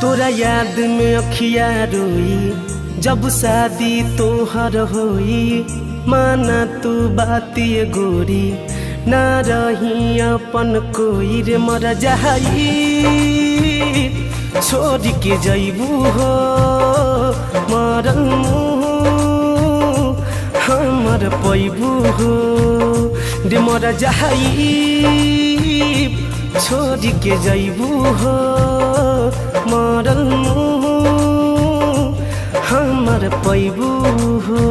तोरा याद में अखिया रोई जब शादी तोहर होई। माना तू बाती गोरी ना रही अपन कोई रे मर जाई। छोड़ के जैबू हो मरल हमर पैबू हो रे मर जाई। छोड़ के जैबू हो मरल हमर पैबू हो।